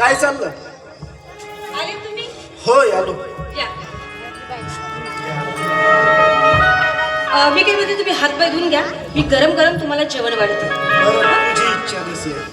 काय चाललं? आले तुम्ही? होय आलो. या. मी काय म्हणते, तुम्ही हातपाय धुवून घ्या. मी गरम गरम तुम्हाला जेवण वाढते. बरं, तुझी इच्छा कशी आहे?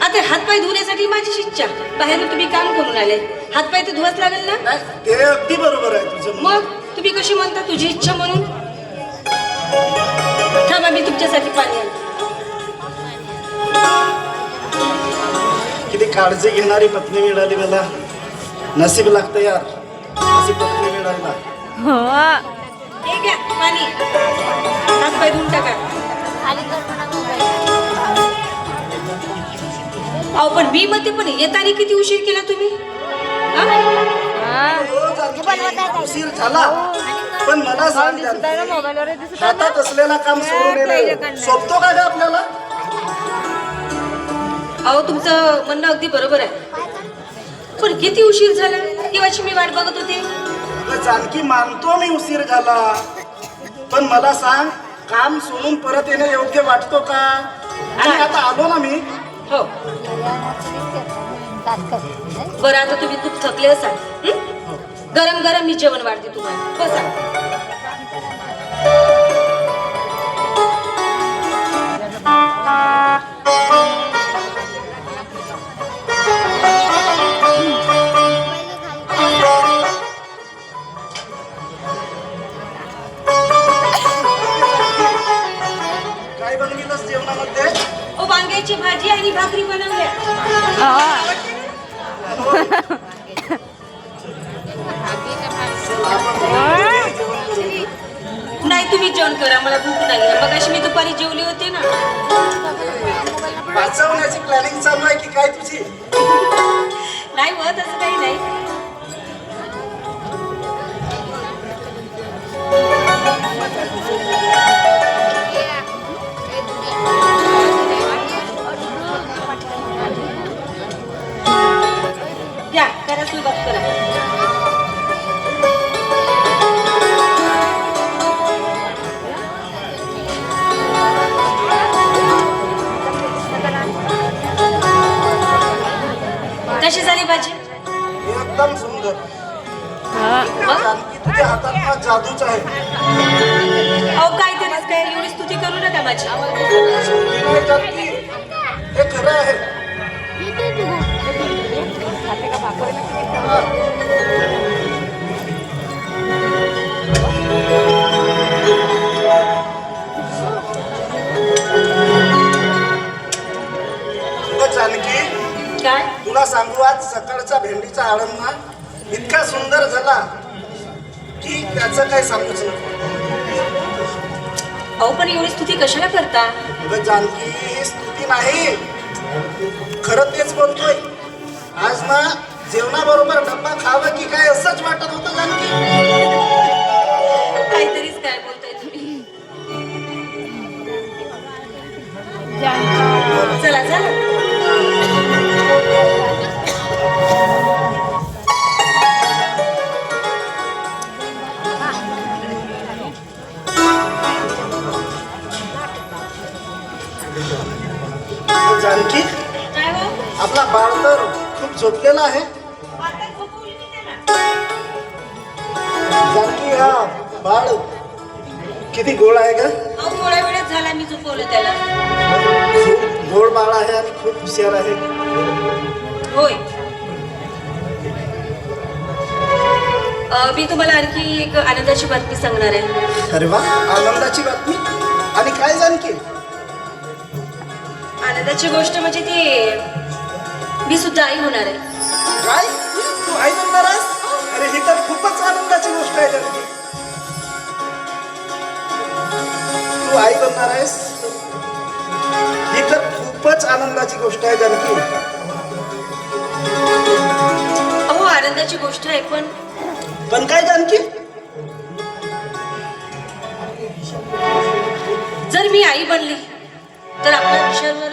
आता हातपाय धुण्यासाठी माझी इच्छा. बाहेर तुम्ही काम करून आले, हातपाय तर धुवाच लागेल ना. नाही, ते अगदी बरोबर आहे तुझं. मग तुम्ही कशी म्हणता तुझी इच्छा म्हणून? थांबा, मी तुमच्यासाठी पाणी आणते. किती काळजी घेणारी पत्नी मिळाली मला. नशीब लागतं यार अशी पत्नी मिळायला. हे घ्या पाणी, हातपाय धुवून टाका. अहो पण मी म्हणते, पण येताना किती उशीर केला तुम्ही? उशीर झाला, पण मला सांग, हातात असलेला काम सोडून येणं सोपतो का ग आपल्याला? अहो तुमचं म्हणणं अगदी बरोबर आहे, पण किती उशीर झाला? केव्हाची मी वाट बघत होते. जानकी, मानतो मी उशीर झाला, पण मला सांग, काम सोडून परत येणं योग्य वाटतो का? आणि आता आलो ना मी. हो बरं, आता तुम्ही खूप थकले असाल. गरम गरम मी जेवण वाढते तुम्हाला. बसा. काय बनविलंस जेवणामध्ये? ओ, वांग्याची भाजी आणि भाकरी बनवल्या. नाही, तुम्ही जेवण करा, मला भूक नाही. मग अशी मी दुपारी जेवली होते ना. वाचवण्याची प्लॅनिंग चालू आहे की काय तुझी? नाही हो, तसं काही नाही. या, करा सुरुवात करा. कशी झाली भाजी? एकदम सुंदर. जानकी, तुझ्या हातात ना जादूच आहे. अहो काय तरीच काय, एवढी स्तुती करू नका माझी. नाही जानकी, हे खरं आहे. जानकी, काय? तुला सांगू, आज सकाळचा भेंडीचा आळंना इतका सुंदर झाला की त्याचं काय सांगूच नको. अहो पण एवढी स्तुती कशाला करता? अगं जानकी, ही स्तुती नाही, खरं तेच बोलतोय. आज ना जेवणाबरोबर डब्बा खावं की काय असंच वाटत होतं जानकी. काहीतरीच काय बोलताय तुम्ही. चला चला. जानकी, काय हो? आपला बाळ तर खूप झोपलेला आहे. आता झोपवली मी त्याला. जानकी, हा बाळ किती गोड आहे ग. अहो थोड्या वेळात झाला मी झोपवलं त्याला. खूप गोड बाळ आहे आणि खूप हुशार आहे. होय. मी तुम्हाला आणखी एक आनंदाची बातमी सांगणार आहे. अरे वा, आनंदाची बातमी. आणि काय जानकी? आनंदाची गोष्ट म्हणजे ती, मी सुद्धा आई होणार आहे. काय? तू आई बनणार आहेस? अरे ही तर खूपच आनंदाची गोष्ट आहे जानकी. तू आई बनणार आहेस, ही तर खूपच आनंदाची गोष्ट आहे जानकी. अहो आनंदाची गोष्ट आहे, पण काय जानकी? जर मी आई बनली तर आपल्या विषयावर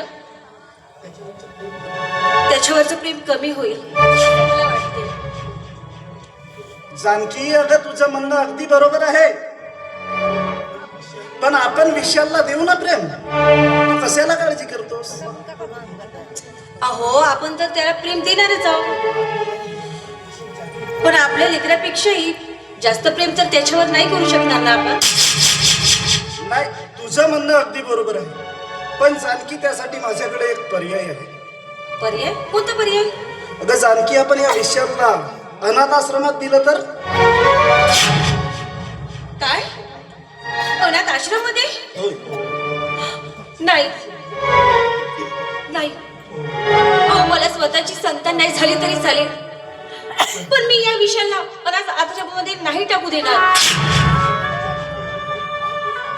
त्याच्यावरचं प्रेम कमी होईल मला वाटते. जानकी, अगं तुझं म्हणणं अगदी बरोबर आहे, पण आपण विशालला देऊ ना प्रेम. कशाला काळजी करतोस? अहो आपण तर त्याला प्रेम देणारच आहोत, पण आपल्या लेकरापेक्षाही जास्त प्रेम तर त्याच्यावर नाही करू शकणार ना आपण. नाही, तुझं म्हणणं अगदी बरोबर आहे, पण जानकी त्यासाठी माझ्याकडे एक पर्याय आहे. पर्याय? कोणता पर्याय? अगं जानकी, आपण या विषयाला अनाथ आश्रमात दिलं तर? काय? अनाथ आश्रममध्ये? होय. नाही नाही, अहो मला स्वतःची संतान नाही झाली तरी चालेल, पण मी या विषयाला अनाथ आश्रमामध्ये नाही टाकू देणार.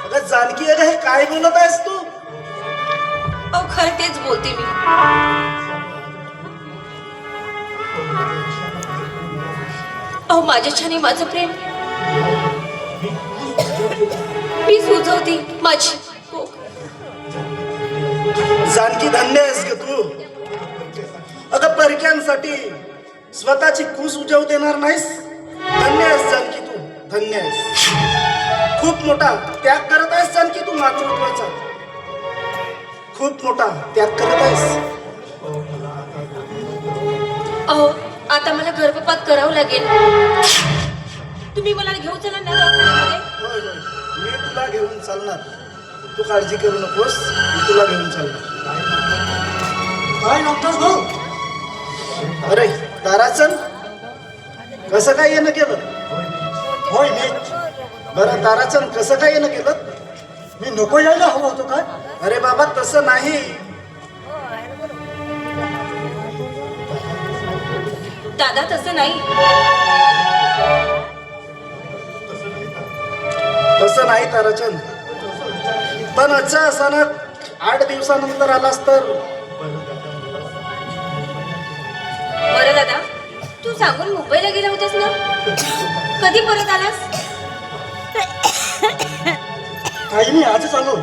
अगं जानकी, अगं हे काय बोलत आहेस तू? अहो खरं तेच बोलते मी. अहो माझ्याच्याने माझं प्रेम मी सुचवती माझी. हो. जानकी, धन्य आहेस ग तू. अगं परक्यांसाठी स्वतःची कूस उजवू देणार नाहीस. धन्य आहेस जानकी तू, धन्य आहेस. खूप मोठा त्याग करत आहेस जानकी तू, मातृत्वाचा खूप मोठा त्याग करत आहेस. अहो आता मला गर्भपात करावं लागेल, तुम्ही मला घेऊन चला ना दवाखान्यामध्ये. होय होय, मी तुला घेऊन चालणार, तू काळजी करू नकोस, मी तुला घेऊन चालणार. काय डॉक्टर भाऊ? अरे ताराचंद, कसं काय येणं केलं? होय मी बरं ताराचंद, कसं काय येणं केलं? मी नको यायला हवं होतं काय? अरे बाबा तसं नाही. दादा तसं नाही. तसं नाही ताराचंद, पण अचानक 8 दिवसानंतर आलास तर? बरं दादा, तू सांगून मुंबईला गेला होतास ना, कधी परत आलास? ताई मी आजच आलो,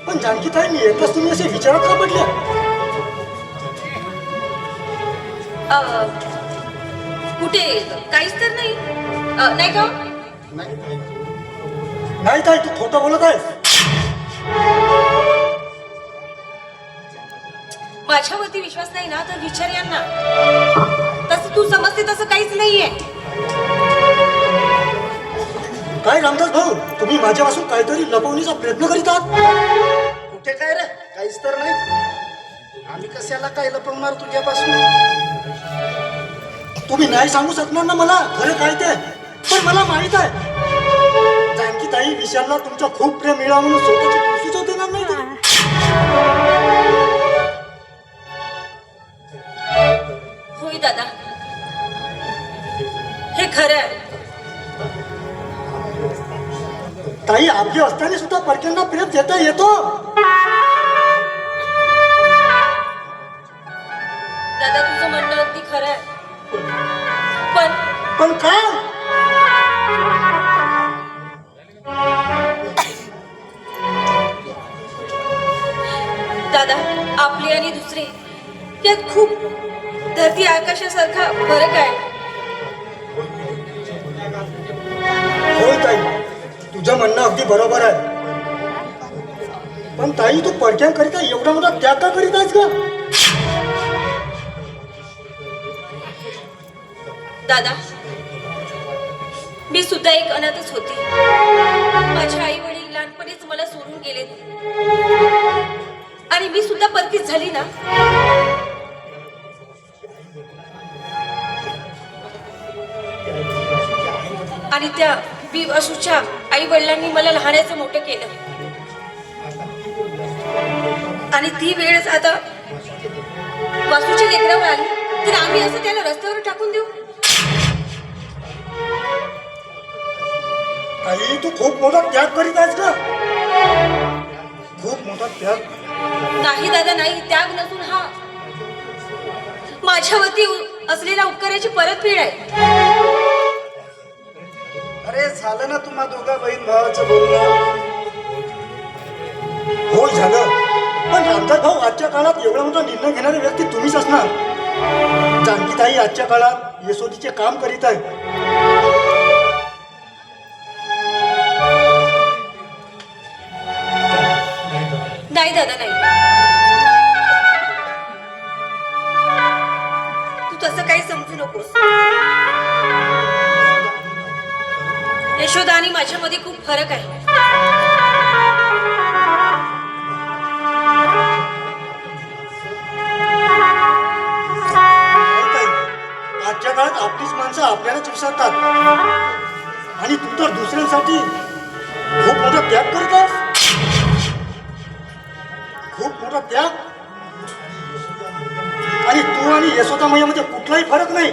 पण जानकी ताई मी एकच तुम्ही असे विचारात का पडल्या? कुठे? काहीच तर नाही. नाही का? नाही ताई, तू खोटं बोलत आहेस. माझ्यावरती विश्वास नाही ना तर विचार यांना. तसं तू समजते तसं काहीच नाहीये. काय रामदास भाऊ, तुम्ही माझ्यापासून काहीतरी लपवण्याचा प्रयत्न करीत आहात? कुठे काय रे, काहीच तर नाही. आम्ही कशाला काय लपवणार तुझ्यापासून? तुम्ही नाही सांगू शकणार ना मला खरं काय ते, पण मला माहित आहे जानकी ताई विशालला तुमचा खूप प्रेम मिळावा म्हणून स्वतःची सुचव देणार नाही ती. होय दादा, हे खरं आहे. ताई आपली असताना सुद्धा परक्यांना प्रेम देता येतो. दादा तुझं म्हणणं अगदी खरं आहे, पण काय? दादा आपले आणि दुसरे यात खूप धरती आकाशासारखा फरक आहे. होय ताई, तुझं म्हणणं अगदी बरोबर आहे, पण ताई तू परक्यांकरिता एवढा मोठा त्याग का करीत आहेस का? दादा मी सुद्धा एक अनाथच होती. माझे आई वडील लहानपणीच मला सोडून गेलेत आणि मी सुद्धा परकीच झाली ना. आणि त्या विवासूच्या आई वडिलांनी मला लहानाचं मोठं केलं आणि ती वेळ आता वासूच्या लेकरावर आली तर आम्ही असं त्याला रस्त्यावर टाकून देऊ? ताई तू खूप मोठा त्याग करीत आहेस का? खूप मोठा त्याग. नाही दादा नाही, त्याग नसून हा माझ्यावरती असलेल्या उपकाराची परतफेड आहे. अरे झालं ना तुम्हा दोघा बहीण भावाचं बोलणं? होय झालं, पण रामदास भाऊ आजच्या काळात एवढा मोठा निर्णय घेणारी व्यक्ती तुम्हीच असणार. जानकी ताई आजच्या काळात यशोदीचे काम करीत आहे. नाही दादा नाही, तसं काही समजू नकोस. यशोदा आणि माझ्यामध्ये खूप फरक आहे. आजच्या काळात आपलीच माणसं आपल्यालाच विसरतात आणि तू तर दुसऱ्यांसाठी खूप मोठा त्याग करतोस. खूप मोठा त्याग. आणि तू आणि यशोदा मैयामध्ये कुठलाही फरक नाही.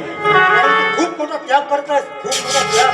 खूप मोठा त्याग करतायस. खूप मोठा त्याग.